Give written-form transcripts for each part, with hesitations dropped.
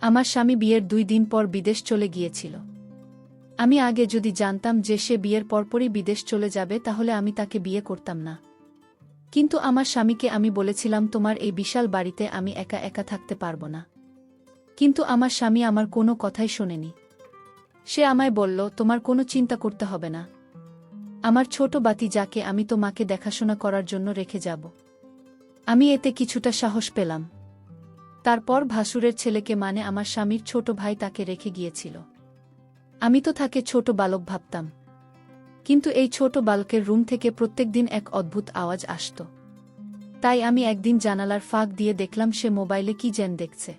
আমার স্বামী বিয়ের 2 দিন পর বিদেশ চলে গিয়েছিল। আমি আগে যদি জানতাম যে সে বিয়ের পরপরই বিদেশ চলে যাবে তাহলে আমি তাকে বিয়ে করতাম না। কিন্তু আমার স্বামীকে আমি বলেছিলাম তোমার এই বিশাল বাড়িতে আমি একা একা থাকতে পারব না। কিন্তু আমার স্বামী আমার কোনো কথাই শোনেনি। সে আমায় বলল তোমার কোনো চিন্তা করতে হবে না। আমার ছোট বাতি যাকে আমি তোমাকে দেখাশোনা করার জন্য রেখে যাব। আমি এতে কিছুটা সাহস পেলাম। তারপর ভাসুরের ছেলেকে মানে আমার স্বামীর ছোট ভাই তাকে রেখে গিয়েছিল। আমি তো তাকে ছোট বালক ভাবতাম। কিন্তু এই ছোট বালকের রুম থেকে প্রত্যেকদিন এক অদ্ভুত আওয়াজ আসত। তাই আমি একদিন জানালার ফাঁক দিয়ে দেখলাম সে মোবাইলে কি যেন দেখছে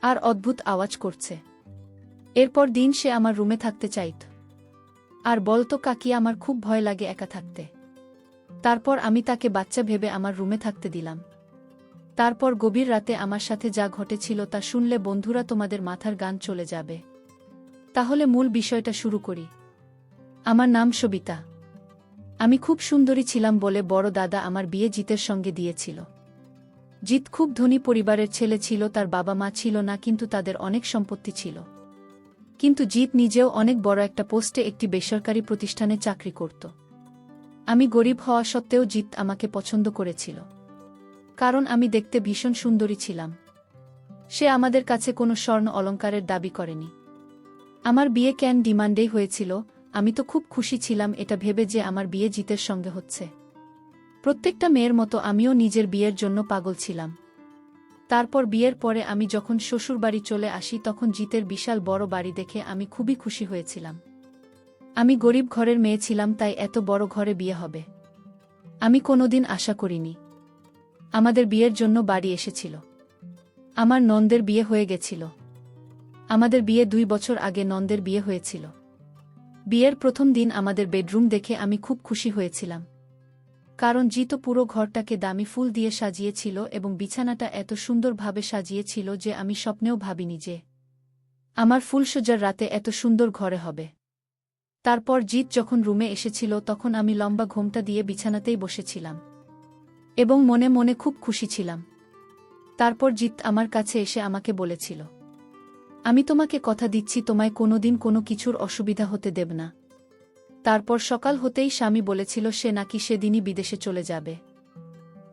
আর অদ্ভুত আওয়াজ করছে। এরপর দিন সে আমার রুমে থাকতে চাইত আর বলতো কাকি আমার খুব ভয় লাগে একা থাকতে। তারপর আমি তাকে বাচ্চা ভেবে আমার রুমে থাকতে দিলাম। তারপর গভীর রাতে আমার সাথে যা ঘটেছিল তা শুনলে বন্ধুরা তোমাদের মাথার গান চলে যাবে। তাহলে মূল বিষয়টা শুরু করি। আমার নাম সবিতা। আমি খুব সুন্দরী ছিলাম বলে বড় দাদা আমার বিয়ে জিতের সঙ্গে দিয়েছিল। জিত খুব ধনী পরিবারের ছেলে ছিল, তার বাবা মা ছিল না, কিন্তু তাদের অনেক সম্পত্তি ছিল। কিন্তু জিত নিজেও অনেক বড় একটা পোস্টে একটি বেসরকারি প্রতিষ্ঠানে চাকরি করত। আমি গরিব হওয়া সত্ত্বেও জিত আমাকে পছন্দ করেছিল, কারণ আমি দেখতে ভীষণ সুন্দরী ছিলাম। সে আমাদের কাছে কোনো স্বর্ণ অলংকারের দাবি করেনি। আমার বিয়ে ক্যান ডিমান্ডেই হয়েছিল। আমি তো খুব খুশি ছিলাম এটা ভেবে যে আমার বিয়ে জিতের সঙ্গে হচ্ছে। প্রত্যেকটা মেয়ের মতো আমিও নিজের বিয়ের জন্য পাগল ছিলাম। তারপর বিয়ের পরে আমি যখন শ্বশুরবাড়ি চলে আসি তখন জিতের বিশাল বড় বাড়ি দেখে আমি খুবই খুশি হয়েছিলাম। আমি গরিব ঘরের মেয়ে ছিলাম, তাই এত বড় ঘরে বিয়ে হবে আমি কোনোদিন আশা করিনি। আমাদের বিয়ের জন্য বাড়ি এসেছিল। আমার নন্দের বিয়ে হয়ে গেছিল। আমাদের বিয়ে 2 বছর আগে নন্দের বিয়ে হয়েছিল। বিয়ের প্রথম দিন আমাদের বেডরুম দেখে আমি খুব খুশি হয়েছিলাম, কারণ জিত পুরো ঘরটাকে দামি ফুল দিয়ে সাজিয়েছিল এবং বিছানাটা এত সুন্দরভাবে সাজিয়েছিল যে আমি স্বপ্নেও ভাবিনি যে আমার ফুলসজ্জার রাতে এত সুন্দর ঘরে হবে। তারপর জিত যখন রুমে এসেছিল তখন আমি লম্বা ঘোমটা দিয়ে বিছানাতেই বসেছিলাম এবং মনে মনে খুব খুশি ছিলাম। তারপর জিত আমার কাছে এসে আমাকে বলেছিল, আমি তোমাকে কথা দিচ্ছি তোমায় কোনোদিন কোনো কিছুর অসুবিধা হতে দেব না। তারপর সকাল হতেই স্বামী বলেছিল সে নাকি সেদিনই বিদেশে চলে যাবে,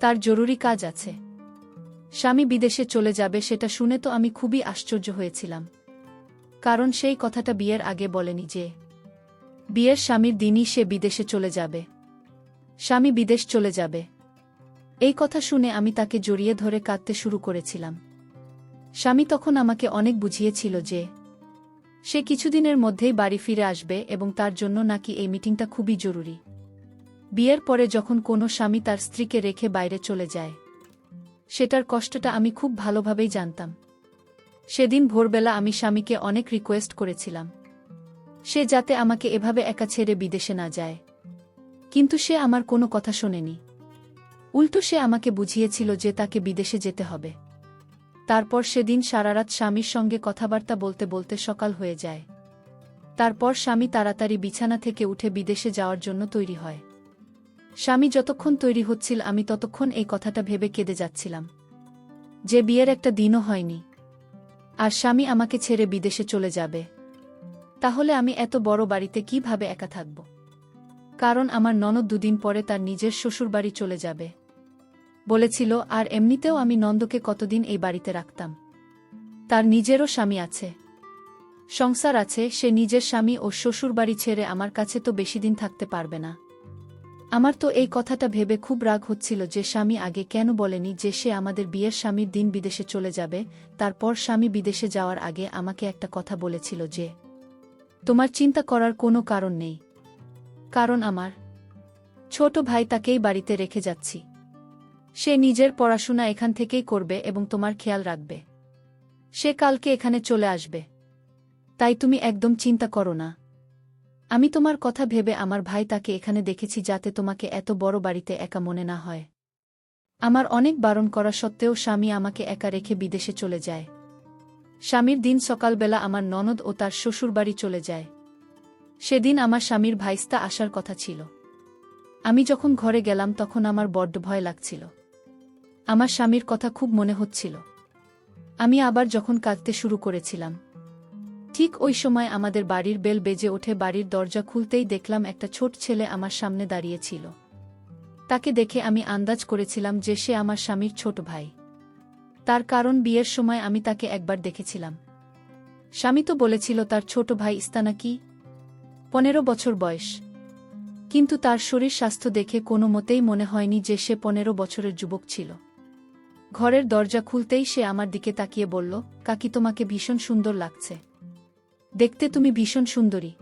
তার জরুরি কাজ আছে। স্বামী বিদেশে চলে যাবে সেটা শুনে তো আমি খুবই আশ্চর্য হয়েছিলাম, কারণ সেই কথাটা বিয়ের আগে বলেনি যে বিয়ের স্বামীর দিনই সে বিদেশে চলে যাবে। স্বামী বিদেশ চলে যাবে এই কথা শুনে আমি তাকে জড়িয়ে ধরে কাঁদতে শুরু করেছিলাম। স্বামী তখন আমাকে অনেক বুঝিয়েছিল যে সে কিছুদিনের মধ্যেই বাড়ি ফিরে আসবে এবং তার জন্য নাকি এই মিটিংটা খুবই জরুরি। বিয়ের পরে যখন কোনো স্বামী তার স্ত্রীকে রেখে বাইরে চলে যায় সেটার কষ্টটা আমি খুব ভালোভাবেই জানতাম। সেদিন ভোরবেলা আমি স্বামীকে অনেক রিকোয়েস্ট করেছিলাম সে যাতে আমাকে এভাবে একা ছেড়ে বিদেশে না যায়, কিন্তু সে আমার কোনো কথা শোনেনি। উল্টো সে আমাকে বুঝিয়েছিল যে তাকে বিদেশে যেতে হবে। তারপর সেদিন সারারাত স্বামীর সঙ্গে কথাবার্তা বলতে বলতে সকাল হয়ে যায়। তারপর স্বামী তাড়াতাড়ি বিছানা থেকে উঠে বিদেশে যাওয়ার জন্য তৈরি হয়। স্বামী যতক্ষণ তৈরি হচ্ছিল আমি ততক্ষণ এই কথাটা ভেবে কেঁদে যাচ্ছিলাম যে বিয়ের একটা দিনও হয়নি আর স্বামী আমাকে ছেড়ে বিদেশে চলে যাবে। তাহলে আমি এত বড় বাড়িতে কিভাবে একা থাকব? কারণ আমার ননদ 2 দিন পরে তার নিজের শ্বশুরবাড়ি চলে যাবে বলেছিল, আর এমনিতেও আমি নন্দকে কতদিন এই বাড়িতে রাখতাম। তার নিজেরও স্বামী আছে, সংসার আছে, সে নিজের স্বামী ও শ্বশুরবাড়ি ছেড়ে আমার কাছে তো বেশি দিন থাকতে পারবে না। আমার তো এই কথাটা ভেবে খুব রাগ হচ্ছিল যে স্বামী আগে কেন বলেনি যে সে আমাদের বিয়ের স্বামীর দিন বিদেশে চলে যাবে। তারপর স্বামী বিদেশে যাওয়ার আগে আমাকে একটা কথা বলেছিল যে তোমার চিন্তা করার কোনো কারণ নেই, কারণ আমার ছোট ভাই তাকেই বাড়িতে রেখে যাচ্ছি। সে নিজের পড়াশোনা এখান থেকেই করবে এবং তোমার খেয়াল রাখবে। সে কালকে এখানে চলে আসবে, তাই তুমি একদম চিন্তা করো না। আমি তোমার কথা ভেবে আমার ভাই তাকে এখানে দেখেছি যাতে তোমাকে এত বড় বাড়িতে একা মনে না হয়। আমার অনেক বারণ করা সত্ত্বেও স্বামী আমাকে একা রেখে বিদেশে চলে যায়। স্বামীর দিন সকালবেলা আমার ননদ ও তার শ্বশুরবাড়ি চলে যায়। সেদিন আমার স্বামীর ভাইস্তা আসার কথা ছিল। আমি যখন ঘরে গেলাম তখন আমার বড্ড ভয় লাগছিল। আমার স্বামীর কথা খুব মনে হচ্ছিল। আমি আবার যখন কাঁদতে শুরু করেছিলাম, ঠিক ওই সময় আমাদের বাড়ির বেল বেজে ওঠে। বাড়ির দরজা খুলতেই দেখলাম একটা ছোট ছেলে আমার সামনে দাঁড়িয়েছিল। তাকে দেখে আমি আন্দাজ করেছিলাম যে সে আমার স্বামীর ছোট ভাই। তার কারণ বিয়ের সময় আমি তাকে একবার দেখেছিলাম। স্বামী তো বলেছিল তার ছোট ভাই ইস্তানাকি 15 বছর বয়স, কিন্তু তার শরীর স্বাস্থ্য দেখে কোনো মতেই মনে হয়নি যে সে 15 বছরের যুবক ছিল। ঘরের দরজা খুলতেই সে আমার দিকে তাকিয়ে বলল, কাকি তোমাকে ভীষণ সুন্দর লাগছে, দেখতে তুমি ভীষণ সুন্দরী।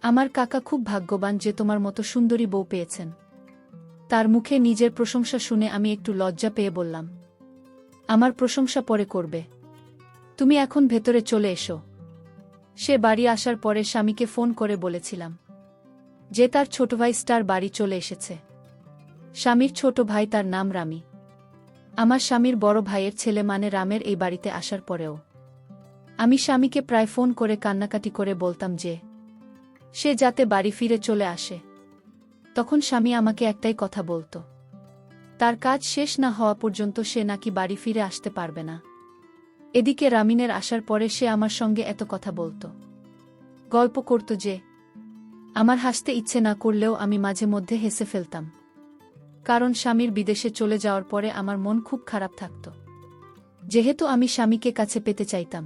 আমার কাকা খুব ভাগ্যবান যে তোমার মতো সুন্দরী বউ পেয়েছেন। তার মুখে নিজের প্রশংসা শুনে আমি একটু লজ্জা পেয়ে বললাম, আমার প্রশংসা পরে করবে, তুমি এখন ভেতরে চলে এসো। সে বাড়ি আসার পরে স্বামীকে ফোন করে বলেছিলাম যে তার ছোট ভাই স্টার বাড়ি চলে এসেছে। স্বামীর ছোট ভাই, তার নাম রামি। আমার স্বামীর বড় ভাইয়ের ছেলে মানে রামের এই বাড়িতে আসার পরেও আমি স্বামীকে প্রায় ফোন করে কান্নাকাটি করে বলতাম যে সে যাতে বাড়ি ফিরে চলে আসে। তখন স্বামী আমাকে একটাই কথা বলতো, তার কাজ শেষ না হওয়া পর্যন্ত সে নাকি বাড়ি ফিরে আসতে পারবে না। এদিকে রামিনের আসার পরে সে আমার সঙ্গে এত কথা বলতো, গল্প করত যে আমার হাসতে ইচ্ছে না করলেও আমি মাঝে মধ্যে হেসে ফেলতাম। কারণ স্বামীর বিদেশে চলে যাওয়ার পরে আমার মন খুব খারাপ থাকত, যেহেতু আমি স্বামীকে কাছে পেতে চাইতাম।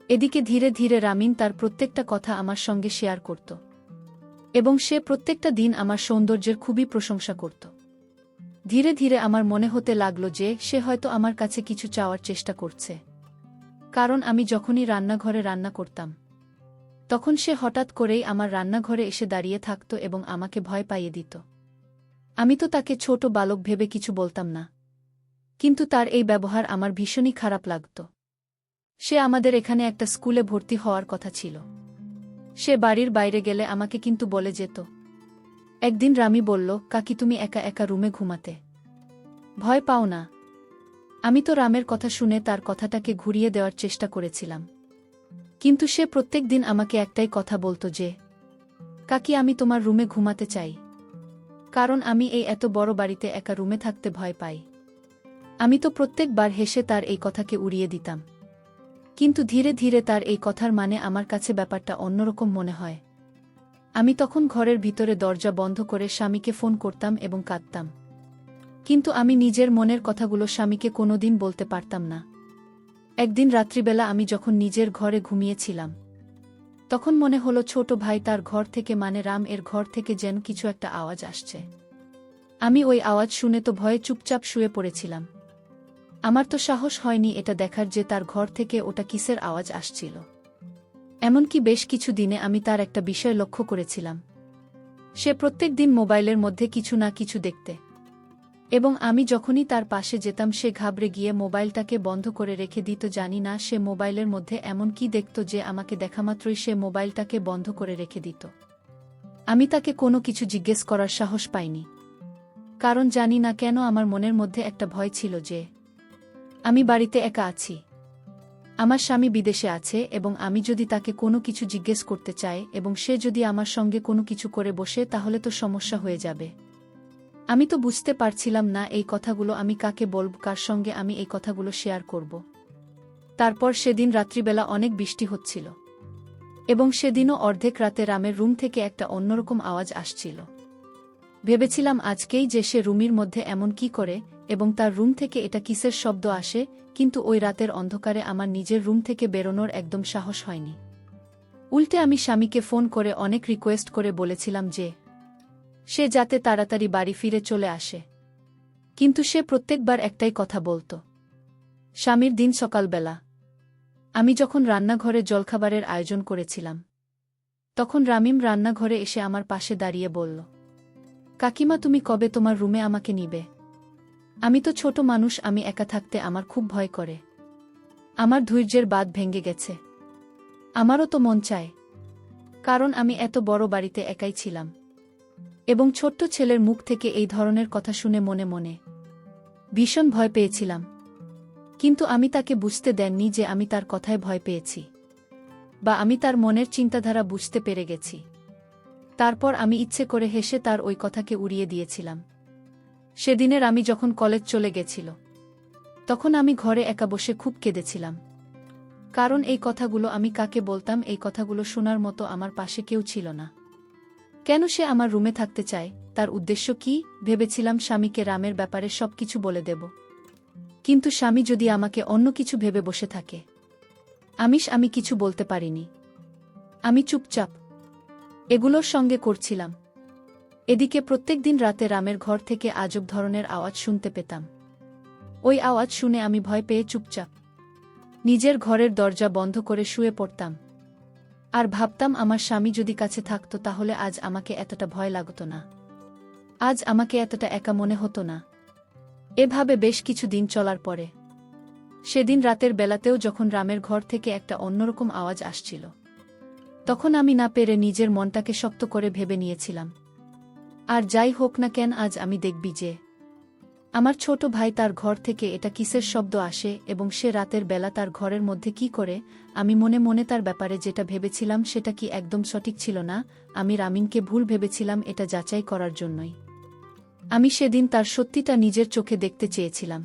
এদিকে ধীরে ধীরে রামিন তার প্রত্যেকটা কথা আমার সঙ্গে শেয়ার করত, এবং সে প্রত্যেকটা দিন আমার সৌন্দর্যের খুবই প্রশংসা করত। ধীরে ধীরে আমার মনে হতে লাগলো যে সে হয়তো আমার কাছে কিছু চাওয়ার চেষ্টা করছে। কারণ আমি যখনই রান্নাঘরে রান্না করতাম, তখন সে হঠাৎ করেই আমার রান্নাঘরে এসে দাঁড়িয়ে থাকত এবং আমাকে ভয় পাইয়ে দিত। আমি তো তাকে ছোট বালক ভেবে কিছু বলতাম না, কিন্তু তার এই ব্যবহার আমার ভীষণই খারাপ লাগত। সে আমাদের এখানে একটা স্কুলে ভর্তি হওয়ার কথা ছিল। সে বাড়ির বাইরে গেলে আমাকে কিন্তু বলে যেত। একদিন রামি বলল, কাকি তুমি একা একা রুমে ঘুমাতে ভয় পাও না? আমি তো রামের কথা শুনে তার কথাটাকে ঘুরিয়ে দেওয়ার চেষ্টা করেছিলাম, কিন্তু সে প্রত্যেক দিন আমাকে একটাই কথা বলতো যে কাকি আমি তোমার রুমে ঘুমাতে চাই, কারণ আমি এই এত বড় বাড়িতে একা রুমে থাকতে ভয় পাই। আমি তো প্রত্যেকবার হেসে তার এই কথাকে উড়িয়ে দিতাম, কিন্তু ধীরে ধীরে তার এই কথার মানে আমার কাছে ব্যাপারটা অন্যরকম মনে হয়। আমি তখন ঘরের ভিতরে দরজা বন্ধ করে স্বামীকে ফোন করতাম এবং কাঁদতাম, কিন্তু আমি নিজের মনের কথাগুলো স্বামীকে কোনোদিন বলতে পারতাম না। একদিন রাত্রিবেলা আমি যখন নিজের ঘরে ঘুমিয়েছিলাম, তখন মনে হলো ছোট ভাই তার ঘর থেকে মানে রাম এর ঘর থেকে যেন কিছু একটা আওয়াজ আসছে। আমি ওই আওয়াজ শুনে তো ভয়ে চুপচাপ শুয়ে পড়েছিলাম। আমার তো সাহস হয়নি এটা দেখার যে তার ঘর থেকে ওটা কিসের আওয়াজ আসছিল। এমনকি বেশ কিছু দিনে আমি তার একটা বিষয় লক্ষ্য করেছিলাম, সে প্রত্যেক দিন মোবাইলের মধ্যে কিছু না কিছু দেখতে, এবং আমি যখনই তার পাশে যেতাম সে ঘাবড়ে গিয়ে মোবাইলটাকে বন্ধ করে রেখে দিত। জানি না সে মোবাইলের মধ্যে এমন কি দেখত যে আমাকে দেখামাত্রই সে মোবাইলটাকে বন্ধ করে রেখে দিত। আমি তাকে কোনো কিছু জিজ্ঞেস করার সাহস পাইনি, কারণ জানি না কেন আমার মনের মধ্যে একটা ভয় ছিল যে আমি বাড়িতে একা আছি, আমার স্বামী বিদেশে আছে, এবং আমি যদি তাকে কোনো কিছু জিজ্ঞেস করতে চাই এবং সে যদি আমার সঙ্গে কোনো কিছু করে বসে তাহলে তো সমস্যা হয়ে যাবে। আমি তো বুঝতে পারছিলাম না এই কথাগুলো আমি কাকে বলব, কার সঙ্গে আমি এই কথাগুলো শেয়ার করব। তারপর সেদিন রাত্রিবেলা অনেক বৃষ্টি হচ্ছিল, এবং সেদিনও অর্ধেক রাতে রামের রুম থেকে একটা অন্যরকম আওয়াজ আসছিল। ভেবেছিলাম আজকেই যে সে রুমের মধ্যে এমন কি করে এবং তার রুম থেকে এটা কিসের শব্দ আসে, কিন্তু ওই রাতের অন্ধকারে আমার নিজের রুম থেকে বেরোনোর একদম সাহস হয়নি। উল্টে আমি স্বামীকে ফোন করে অনেক রিকোয়েস্ট করে বলেছিলাম যে সে যাতে তাড়াতাড়ি বাড়ি ফিরে চলে আসে, কিন্তু সে প্রত্যেকবার একটাই কথা বলত। স্বামীর দিন সকালবেলা আমি যখন রান্নাঘরে জলখাবারের আয়োজন করেছিলাম, তখন রামিম রান্নাঘরে এসে আমার পাশে দাঁড়িয়ে বলল, কাকিমা তুমি কবে তোমার রুমে আমাকে নিবে? আমি তো ছোট মানুষ, আমি একা থাকতে আমার খুব ভয় করে। আমার ধৈর্যের বাঁধ ভেঙে গেছে। আমারও তো মন চায়, কারণ আমি এত বড় বাড়িতে একাই ছিলাম, এবং ছোট্ট ছেলের মুখ থেকে এই ধরনের কথা শুনে মনে মনে ভীষণ ভয় পেয়েছিলাম। কিন্তু আমি তাকে বুঝতে দেননি যে আমি তার কথায় ভয় পেয়েছি, বা আমি তার মনের চিন্তাধারা বুঝতে পেরে গেছি। তারপর আমি ইচ্ছে করে হেসে তার ওই কথাকে উড়িয়ে দিয়েছিলাম। সেদিনের আমি যখন কলেজ চলে গেছিল, তখন আমি ঘরে একা বসে খুব কেঁদেছিলাম। কারণ এই কথাগুলো আমি কাকে বলতাম, এই কথাগুলো শোনার মতো আমার পাশে কেউ ছিল না। কেন সে আমার রুমে থাকতে চায়, তার উদ্দেশ্য কি? ভেবেছিলাম স্বামীকে রামের ব্যাপারে সবকিছু বলে দেব। কিন্তু স্বামী যদি আমাকে অন্য কিছু ভেবে বসে থাকে। আমি কিছু বলতে পারিনি। আমি চুপচাপ এগুলোর সঙ্গে করছিলাম। এদিকে প্রত্যেকদিন রাতে রামের ঘর থেকে আজব ধরনের আওয়াজ শুনতে পেতাম। ওই আওয়াজ শুনে আমি ভয় পেয়ে চুপচাপ নিজের ঘরের দরজা বন্ধ করে শুয়ে পড়তাম। আর ভাবতাম আমার স্বামী যদি কাছে থাকতো তাহলে আজ আমাকে এতটা ভয় লাগতো না, আজ আমাকে এতটা একা মনে হতো না। এভাবে বেশ কিছু দিন চলার পরে সেদিন রাতের বেলাতেও যখন রামের ঘর থেকে একটা অন্যরকম আওয়াজ আসছিল, তখন আমি না পেরে নিজের মনটাকে শক্ত করে ভেবে নিয়েছিলাম, আর যাই হোক না কেন আজ আমি দেখবি যে আমার ছোট ভাই তার ঘর থেকে এটা কিসের শব্দ আসে এবং সে রাতের বেলা তার ঘরের মধ্যে কি করে। আমি মনে মনে তার ব্যাপারে যেটা ভেবেছিলাম সেটা কি একদম সঠিক ছিল না, আমি রামিনকে ভুল ভেবেছিলাম, এটা যাচাই করার জন্যই আমি সেদিন তার সত্যিটা নিজের চোখে দেখতে চেয়েছিলাম।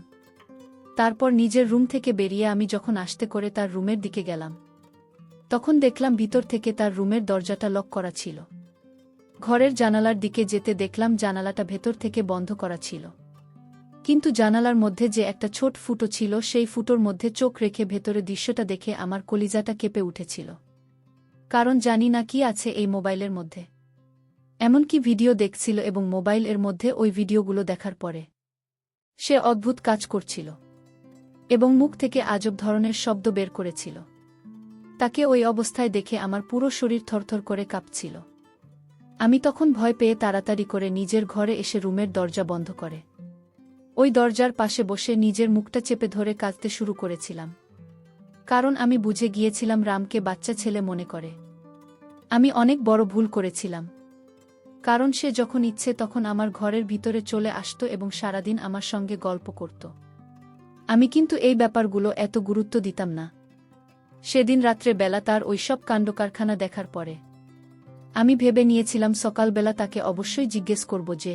তারপর নিজের রুম থেকে বেরিয়ে আমি যখন আস্তে করে তার রুমের দিকে গেলাম, তখন দেখলাম ভিতর থেকে তার রুমের দরজাটা লক করা ছিল। ঘরের জানালার দিকে যেতে দেখলাম জানালাটা ভেতর থেকে বন্ধ করা ছিল, কিন্তু জানালার মধ্যে যে একটা ছোট ফুটো ছিল সেই ফুটোর মধ্যে চোখ রেখে ভেতরে দৃশ্যটা দেখে আমার কলিজাটা কেঁপে উঠেছিল। কারণ জানি না কি আছে এই মোবাইলের মধ্যে। এমনকি ভিডিও দেখছিল এবং মোবাইল এর মধ্যে ওই ভিডিওগুলো দেখার পরে সে অদ্ভুত কাজ করছিল এবং মুখ থেকে আজব ধরনের শব্দ বের করেছিল। তাকে ওই অবস্থায় দেখে আমার পুরো শরীর থরথর করে কাঁপছিল। আমি তখন ভয় পেয়ে তাড়াতাড়ি করে নিজের ঘরে এসে রুমের দরজা বন্ধ করে ওই দরজার পাশে বসে নিজের মুখটা চেপে ধরে কাঁদতে শুরু করেছিলাম। কারণ আমি বুঝে গিয়েছিলাম রামকে বাচ্চা ছেলে মনে করে। আমি অনেক বড় ভুল করেছিলাম। কারণ সে যখন ইচ্ছে তখন আমার ঘরের ভিতরে চলে আসতো এবং সারাদিন আমার সঙ্গে গল্প করত। আমি কিন্তু এই ব্যাপারগুলো এত গুরুত্ব দিতাম না। সেদিন রাত্রে বেলা তার ওইসব কাণ্ডকারখানা দেখার পরে আমি ভেবে নিয়েছিলাম সকালবেলা তাকে অবশ্যই জিজ্ঞেস করব যে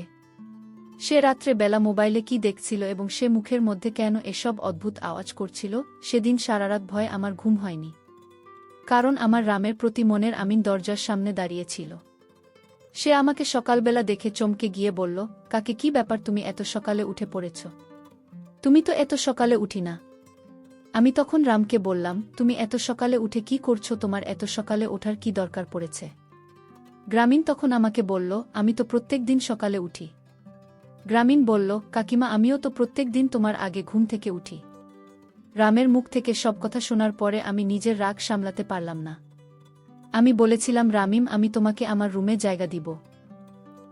সে রাত্রে বেলা মোবাইলে কি দেখছিল এবং সে মুখের মধ্যে কেন এসব অদ্ভুত আওয়াজ করছিল। সেদিন সারারাত ভয়ে আমার ঘুম হয়নি, কারণ আমার রামের প্রতি মনের আমিন দরজার সামনে দাঁড়িয়েছিল। সে আমাকে সকালবেলা দেখে চমকে গিয়ে বলল, কাকে কি ব্যাপার, তুমি এত সকালে উঠে পড়েছ? তুমি তো এত সকালে উঠি না। আমি তখন রামকে বললাম, তুমি এত সকালে উঠে কি করছো, তোমার এত সকালে ওঠার কি দরকার পড়েছে? গ্রামীণ তখন আমাকে বলল, আমি তো প্রত্যেক দিন সকালে উঠি। গ্রামীণ বলল, কাকিমা আমিও তো প্রত্যেক দিন তোমার আগে ঘুম থেকে উঠি। রামের মুখ থেকে সব কথা শোনার পরে আমি নিজের রাগ সামলাতে পারলাম না। আমি বলেছিলাম, রামিম আমি তোমাকে আমার রুমে জায়গা দিব,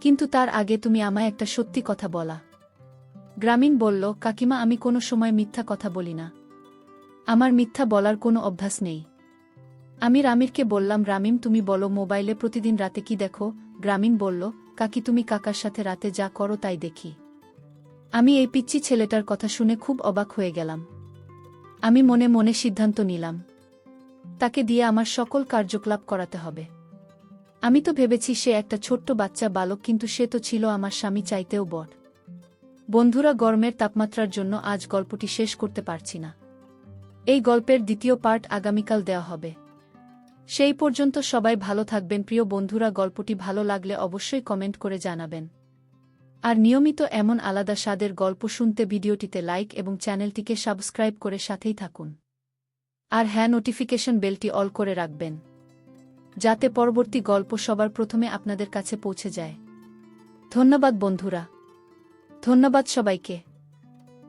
কিন্তু তার আগে তুমি আমায় একটা সত্যি কথা বলা। গ্রামীণ বলল, কাকিমা আমি কোনো সময় মিথ্যা কথা বলি না, আমার মিথ্যা বলার কোনো অভ্যাস নেই। আমি রামিরকে বললাম, রামিম তুমি বলো মোবাইলে প্রতিদিন রাতে কি দেখো? গ্রামীণ বলল, কাকি তুমি কাকার সাথে রাতে যা করো তাই দেখি। আমি এই পিচ্চি ছেলেটার কথা শুনে খুব অবাক হয়ে গেলাম। আমি মনে মনে সিদ্ধান্ত নিলাম, তাকে দিয়ে আমার সকল কার্যকলাপ করাতে হবে। আমি তো ভেবেছি সে একটা ছোট্ট বাচ্চা বালক, কিন্তু সে তো ছিল আমার স্বামী চাইতেও বড়। বন্ধুরা, গরমের তাপমাত্রার জন্য আজ গল্পটি শেষ করতে পারছি না। এই গল্পের দ্বিতীয় পার্ট আগামীকাল দেওয়া হবে। সেই পর্যন্ত সবাই ভালো থাকবেন প্রিয় বন্ধুরা। গল্পটি ভালো লাগলে অবশ্যই কমেন্ট করে জানাবেন। আর নিয়মিত এমন আলাদা স্বাদের গল্প শুনতে ভিডিওটিতে লাইক এবং চ্যানেলটিকে সাবস্ক্রাইব করে সাথেই থাকুন। আর হ্যাঁ, নোটিফিকেশন বেলটি অল করে রাখবেন, যাতে পরবর্তী গল্প সবার প্রথমে আপনাদের কাছে পৌঁছে যায়। ধন্যবাদ বন্ধুরা, ধন্যবাদ সবাইকে।